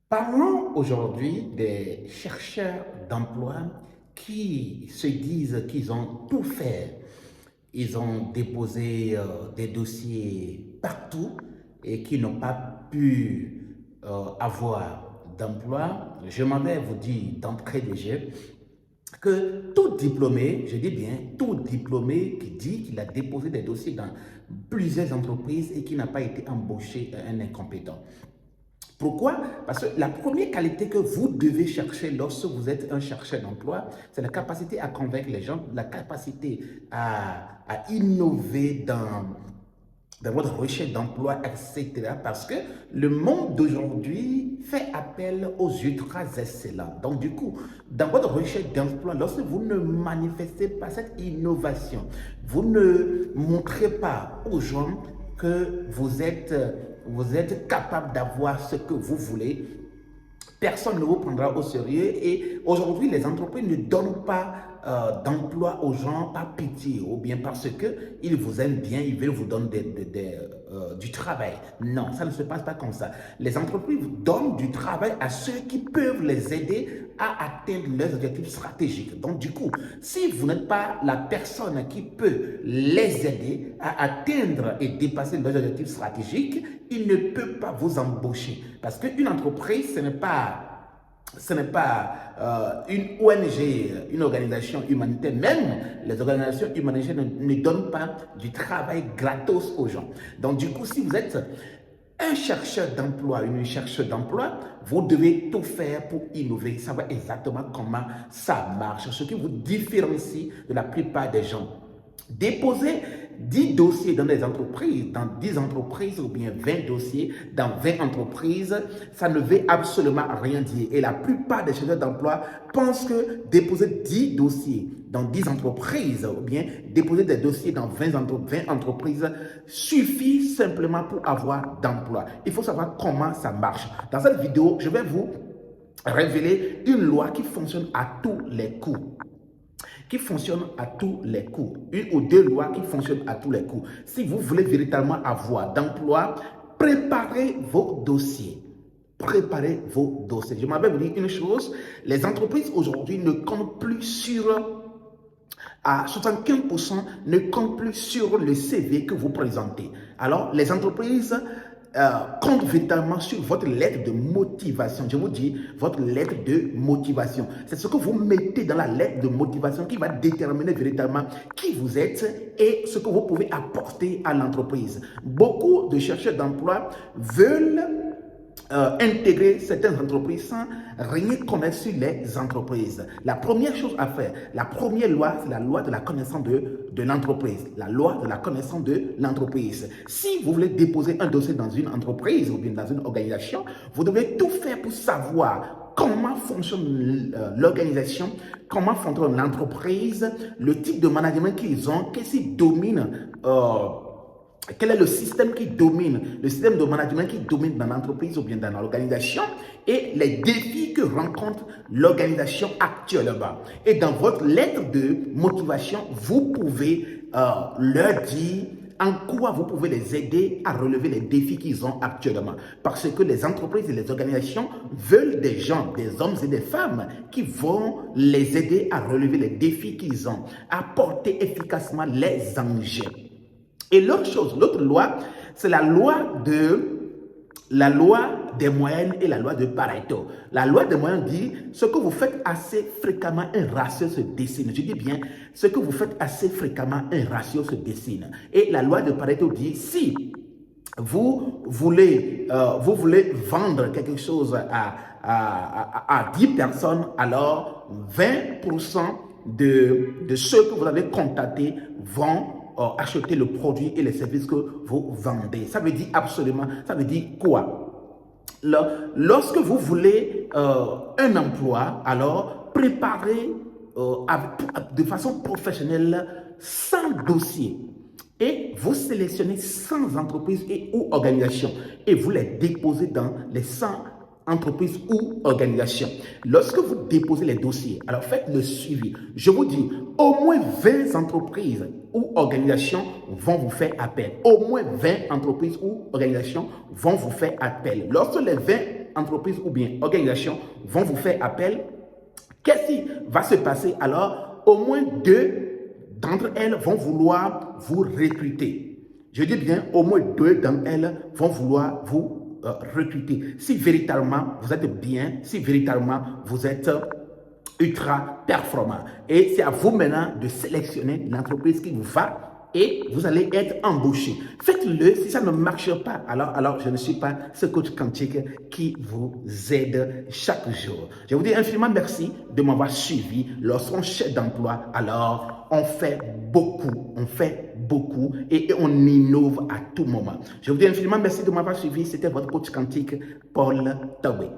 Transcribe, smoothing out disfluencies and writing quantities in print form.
Parlons aujourd'hui des chercheurs d'emploi qui se disent qu'ils ont tout fait. Ils ont déposé des dossiers partout et qui n'ont pas pu avoir d'emploi. Je m'en vais vous dire d'entrée de jeu que tout diplômé, je dis bien tout diplômé qui dit qu'il a déposé des dossiers dans plusieurs entreprises et qui n'a pas été embauché est un incompétent. Pourquoi? Parce que la première qualité que vous devez chercher lorsque vous êtes un chercheur d'emploi, c'est la capacité à convaincre les gens, la capacité à innover dans votre recherche d'emploi, etc. Parce que le monde d'aujourd'hui fait appel aux ultras excellents. Donc du coup, dans votre recherche d'emploi, lorsque vous ne manifestez pas cette innovation, vous ne montrez pas aux gens que vous êtes capable d'avoir ce que vous voulez, personne ne vous prendra au sérieux. Et aujourd'hui, les entreprises ne donnent pas d'emploi aux gens par pitié ou bien parce qu'ils vous aiment bien, ils veulent vous donner du travail. Non, ça ne se passe pas comme ça. Les entreprises donnent du travail à ceux qui peuvent les aider à atteindre leurs objectifs stratégiques. Donc du coup, si vous n'êtes pas la personne qui peut les aider à atteindre et dépasser leurs objectifs stratégiques, il ne peut pas vous embaucher. Parce qu'une entreprise, ce n'est pas une ONG, une organisation humanitaire. Même les organisations humanitaires ne donnent pas du travail gratos aux gens. Donc du coup, si vous êtes un chercheur d'emploi, une chercheuse d'emploi, vous devez tout faire pour innover, savoir exactement comment ça marche, ce qui vous différencie de la plupart des gens. Déposer 10 dossiers dans des entreprises, dans 10 entreprises ou bien 20 dossiers dans 20 entreprises, ça ne veut absolument rien dire. Et la plupart des chercheurs d'emploi pensent que déposer 10 dossiers dans 10 entreprises ou bien déposer des dossiers dans 20 entreprises suffit simplement pour avoir d'emploi. Il faut savoir comment ça marche. Dans cette vidéo, je vais vous révéler une loi qui fonctionne à tous les coups, qui fonctionne à tous les coups. Une ou deux lois qui fonctionnent à tous les coups. Si vous voulez véritablement avoir d'emploi, préparez vos dossiers. Préparez vos dossiers. Je m'avais dit une chose, les entreprises aujourd'hui ne comptent plus à 75% ne comptent plus sur le CV que vous présentez. Alors, les entreprises comptent véritablement sur votre lettre de motivation. Je vous dis, votre lettre de motivation. C'est ce que vous mettez dans la lettre de motivation qui va déterminer véritablement qui vous êtes et ce que vous pouvez apporter à l'entreprise. Beaucoup de chercheurs d'emploi veulent intégrer certaines entreprises sans rien connaître sur les entreprises. La première chose à faire, la première loi, c'est la loi de la connaissance de l'entreprise. La loi de la connaissance de l'entreprise. Si vous voulez déposer un dossier dans une entreprise ou bien dans une organisation, vous devez tout faire pour savoir comment fonctionne l'organisation, comment fonctionne l'entreprise, le type de management qu'ils ont, qu'est-ce qu'ils dominent, quel est le système qui domine, le système de management qui domine dans l'entreprise ou bien dans l'organisation et les défis que rencontre l'organisation actuellement. Et dans votre lettre de motivation, vous pouvez leur dire en quoi vous pouvez les aider à relever les défis qu'ils ont actuellement. Parce que les entreprises et les organisations veulent des gens, des hommes et des femmes qui vont les aider à relever les défis qu'ils ont, à porter efficacement les enjeux. Et l'autre loi, c'est la loi des moyennes et la loi de Pareto. La loi des moyennes dit ce que vous faites assez fréquemment, un ratio se dessine. Je dis bien, ce que vous faites assez fréquemment, un ratio se dessine. Et la loi de Pareto dit si vous voulez vendre quelque chose à 10 personnes, alors 20% de ceux que vous avez contactés vont acheter le produit et les services que vous vendez. Ça veut dire absolument, ça veut dire quoi? Lorsque vous voulez un emploi, alors préparez de façon professionnelle 100 dossiers et vous sélectionnez 100 entreprises et ou organisations et vous les déposez dans les 100 entreprise ou organisation. Lorsque vous déposez les dossiers, alors faites le suivi. Je vous dis, au moins 20 entreprises ou organisations vont vous faire appel. Au moins 20 entreprises ou organisations vont vous faire appel. Lorsque les 20 entreprises ou bien organisations vont vous faire appel, qu'est-ce qui va se passer? Alors, au moins 2 d'entre elles vont vouloir vous recruter. Je dis bien, au moins 2 d'entre elles vont vouloir vous recruter. Si véritablement vous êtes bien, si véritablement vous êtes ultra performant. Et c'est à vous maintenant de sélectionner l'entreprise qui vous va et vous allez être embauché. Faites-le. Si ça ne marche pas, alors je ne suis pas ce coach quantique qui vous aide chaque jour. Je vous dis infiniment merci de m'avoir suivi. Lorsqu'on cherche d'emploi, alors on fait beaucoup et on innove à tout moment. Je vous dis infiniment merci de m'avoir suivi. C'était votre coach quantique, Paul Tawé.